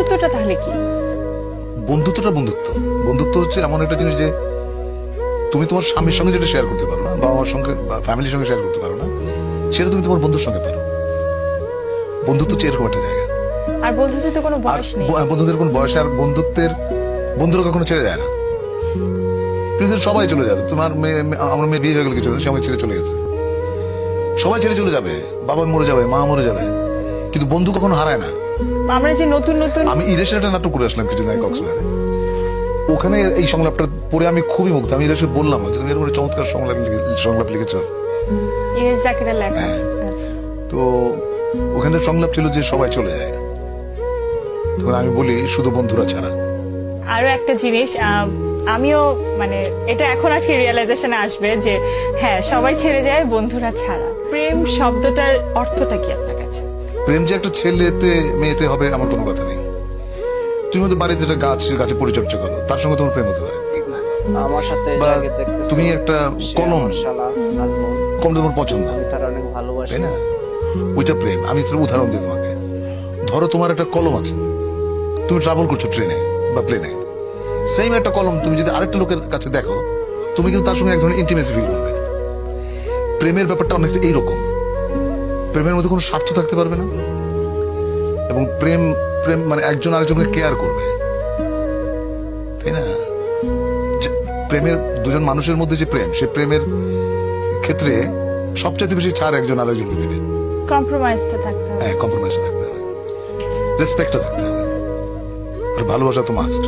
বন্ধুত্বটা তাহলে কি? বন্ধুত্বটা বন্ধুত্ব হচ্ছে এমন একটা জিনিস যে তুমি তোমার স্বামীর সঙ্গে যেটা শেয়ার করতে পারো না, বাবা মার সঙ্গে বা ফ্যামিলির সঙ্গে শেয়ার করতে পারো না, সেটা তুমি তোমার বন্ধুর সঙ্গে পারো। বন্ধুত্ব হচ্ছে এরকম একটা জায়গা। আর বন্ধুত্বের তো কোনো বয়স নেই। বন্ধুদের কোনো বয়স, আর বন্ধুরা কখনো ছেড়ে যায় না। পৃথিবীর সবাই চলে যাবে। তোমার আমার মেয়ে বিয়ে হয়ে গেল কিছু, সে আমাকে ছেড়ে চলে গেছে। সবাই ছেড়ে চলে যাবে, বাবা মরে যাবে, মা মরে যাবে, কিন্তু বন্ধু কখনো হারায় না। আমরা যে নতুন আমি ইরেশে একটা নাটক করে আসলাম কিছুদিন আগে কক্সবাজারে। ওখানে এই সংলাপটা পড়ে আমি খুবই মুগ্ধ। আমি ইরেশে বললাম যে তুমি এরকম চমৎকার সংলাপ লিখেছ। ইরেশ জাকিরের লেখা। হ্যাঁ। আচ্ছা। তো ওখানে সংলাপ ছিল যে সবাই চলে যায়, তখন আমি বলি শুধু বন্ধুরা ছাড়া। আরো একটা জিনিস, আমিও মানে এটা এখন আজকে রিয়েলাইজেশনে আসবে যে হ্যাঁ, সবাই ছেড়ে যায় বন্ধুরা ছাড়া। প্রেম শব্দটার অর্থটা কি আপনার কাছে? প্রেম যে একটা ছেলেতে মেয়েতে হবে আমার কোনো কথা নেই। তুমি হয়তো বাড়িতে একটা গাছে পরিচর্যা করো, তার সঙ্গে তোমার প্রেম হতে পারে। আমার সাথে বা যাকে দেখতেছো, তুমি একটা সে কলম, আমার শালা নাজমুল, কলম তোমার পছন্দ, আমি তার অনেক ভালোবাসি। তাই না? ওইটা প্রেম। আমি তোর উদাহরণ দিই তোমাকে। ধরো তোমার একটা কলম আছে, তুমি ট্রাভেল করছো ট্রেনে বা প্লেনে, সেম একটা কলম তুমি যদি আরেকটা লোকের কাছে দেখো, তুমি কিন্তু তার সঙ্গে এক ধরনের ইন্টিমেসি ফিল করবে। প্রেমের ব্যাপারটা অনেকটা এইরকম। প্রেমের মধ্যে কোনো স্বার্থ থাকতে পারবে না, এবং প্রেম প্রেম মানে একজন আরেকজনকে কেয়ার করবে, তাই না? প্রেমের দুজন মানুষের মধ্যে যে প্রেম, সে প্রেমের ক্ষেত্রে সবচেয়ে বেশি ছাড় একজন আরেকজনকে দেবে। কম্প্রোমাইজটা থাকতে হবে। হ্যাঁ, কম্প্রোমাইজ থাকতে হবে, রেসপেক্টও থাকতে হবে, আর ভালোবাসা তো মাস্ট।